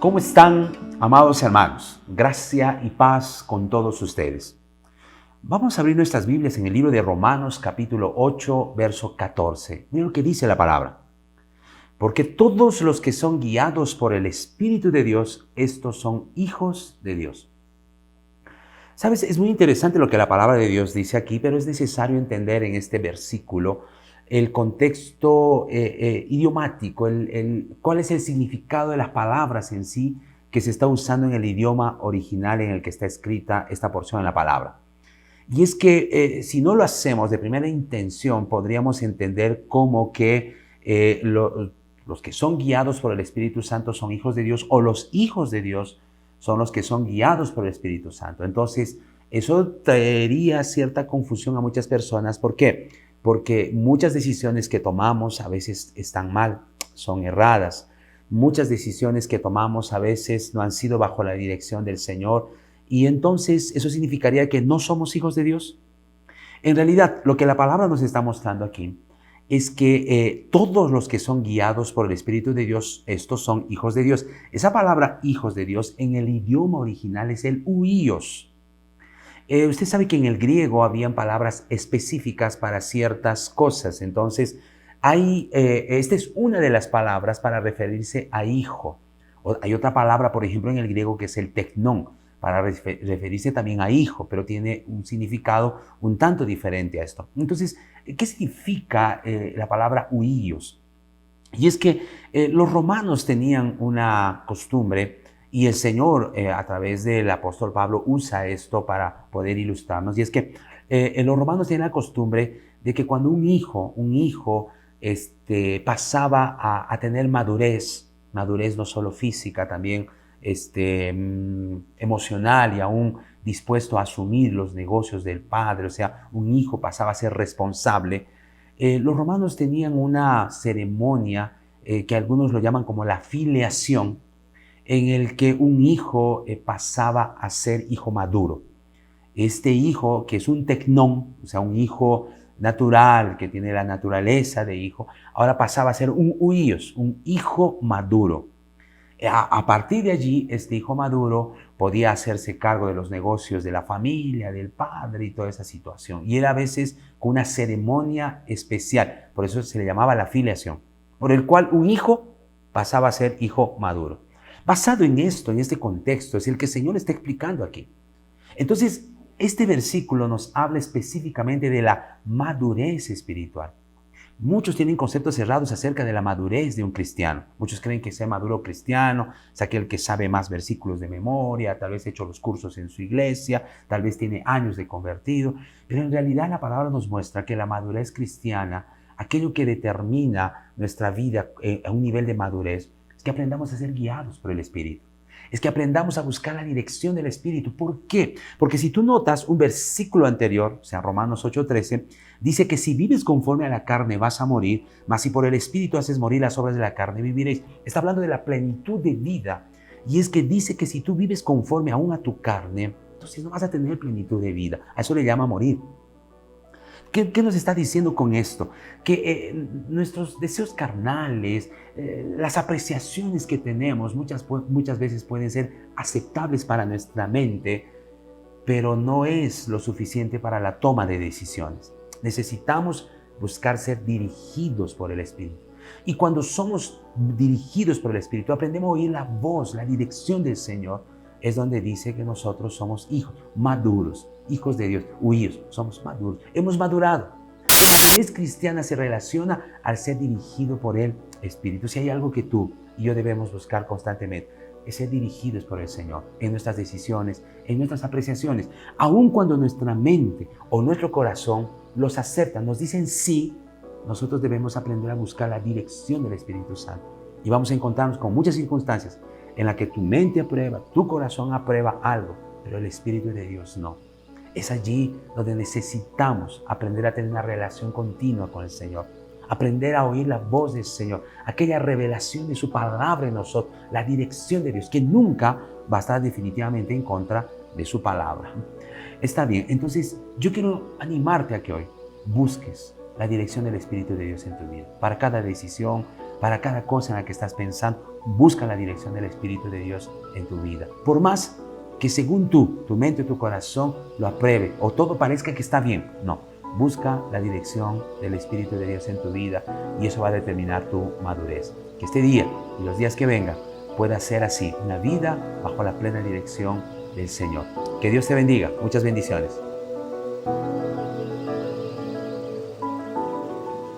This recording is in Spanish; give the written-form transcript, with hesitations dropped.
¿Cómo están, amados hermanos? Gracia y paz con todos ustedes. Vamos a abrir nuestras Biblias en el libro de Romanos, capítulo 8, verso 14. Miren lo que dice la palabra. Porque todos los que son guiados por el Espíritu de Dios, estos son hijos de Dios. ¿Sabes? Es muy interesante lo que la palabra de Dios dice aquí, pero es necesario entender en este versículo el contexto idiomático, cuál es el significado de las palabras en sí que se está usando en el idioma original en el que está escrita esta porción de la palabra. Y es que si no lo hacemos de primera intención, podríamos entender como que los que son guiados por el Espíritu Santo son hijos de Dios, o los hijos de Dios son los que son guiados por el Espíritu Santo. Entonces, eso traería cierta confusión a muchas personas. ¿Por qué? Porque muchas decisiones que tomamos a veces están mal, son erradas. Muchas decisiones que tomamos a veces no han sido bajo la dirección del Señor. Y entonces, ¿eso significaría que no somos hijos de Dios? En realidad, lo que la palabra nos está mostrando aquí es que todos los que son guiados por el Espíritu de Dios, estos son hijos de Dios. Esa palabra hijos de Dios en el idioma original es el huíos. Usted sabe que en el griego habían palabras específicas para ciertas cosas. Entonces, esta es una de las palabras para referirse a hijo. Hay otra palabra, por ejemplo, en el griego que es el teknón, para referirse también a hijo, pero tiene un significado un tanto diferente a esto. Entonces, ¿qué significa la palabra huíos? Y es que los romanos tenían una costumbre, y el Señor a través del apóstol Pablo usa esto para poder ilustrarnos, y es que los romanos tenían la costumbre de que cuando un hijo pasaba a tener madurez no solo física, también emocional, y aún dispuesto a asumir los negocios del padre, o sea, un hijo pasaba a ser responsable. Los romanos tenían una ceremonia que algunos lo llaman como la filiación, en el que un hijo pasaba a ser hijo maduro. Este hijo, que es un teknón, o sea, un hijo natural, que tiene la naturaleza de hijo, ahora pasaba a ser un huíos, un hijo maduro. A partir de allí, este hijo maduro podía hacerse cargo de los negocios de la familia, del padre y toda esa situación. Y era a veces con una ceremonia especial, por eso se le llamaba la filiación, por el cual un hijo pasaba a ser hijo maduro. Basado en esto, en este contexto, es el que el Señor está explicando aquí. Entonces, este versículo nos habla específicamente de la madurez espiritual. Muchos tienen conceptos errados acerca de la madurez de un cristiano. Muchos creen que ser maduro cristiano es aquel que sabe más versículos de memoria, tal vez ha hecho los cursos en su iglesia, tal vez tiene años de convertido, pero en realidad la palabra nos muestra que la madurez cristiana, aquello que determina nuestra vida a un nivel de madurez, es que aprendamos a ser guiados por el Espíritu. Es que aprendamos a buscar la dirección del Espíritu. ¿Por qué? Porque si tú notas un versículo anterior, o sea, Romanos 8:13, dice que si vives conforme a la carne vas a morir, mas si por el Espíritu haces morir las obras de la carne, viviréis. Está hablando de la plenitud de vida. Y es que dice que si tú vives conforme aún a tu carne, entonces no vas a tener plenitud de vida. A eso le llama morir. ¿Qué nos está diciendo con esto? Que nuestros deseos carnales, las apreciaciones que tenemos, muchas veces pueden ser aceptables para nuestra mente, pero no es lo suficiente para la toma de decisiones. Necesitamos buscar ser dirigidos por el Espíritu. Y cuando somos dirigidos por el Espíritu, aprendemos a oír la voz, la dirección del Señor, es donde dice que nosotros somos hijos maduros, hijos de Dios, huíos, somos maduros, hemos madurado. La madurez cristiana se relaciona al ser dirigido por el Espíritu. Si hay algo que tú y yo debemos buscar constantemente, es ser dirigidos por el Señor en nuestras decisiones, en nuestras apreciaciones. Aun cuando nuestra mente o nuestro corazón los aceptan, nos dicen sí, nosotros debemos aprender a buscar la dirección del Espíritu Santo. Y vamos a encontrarnos con muchas circunstancias en las que tu mente aprueba, tu corazón aprueba algo, pero el Espíritu de Dios no. Es allí donde necesitamos aprender a tener una relación continua con el Señor, aprender a oír la voz del Señor, aquella revelación de su palabra en nosotros, la dirección de Dios, que nunca va a estar definitivamente en contra de su palabra. Está bien, entonces yo quiero animarte a que hoy busques la dirección del Espíritu de Dios en tu vida. Para cada decisión, para cada cosa en la que estás pensando, busca la dirección del Espíritu de Dios en tu vida. Por más que según tu mente y tu corazón lo apruebe o todo parezca que está bien, no. Busca la dirección del Espíritu de Dios en tu vida y eso va a determinar tu madurez. Que este día y los días que vengan pueda ser así, una vida bajo la plena dirección del Señor. Que Dios te bendiga. Muchas bendiciones.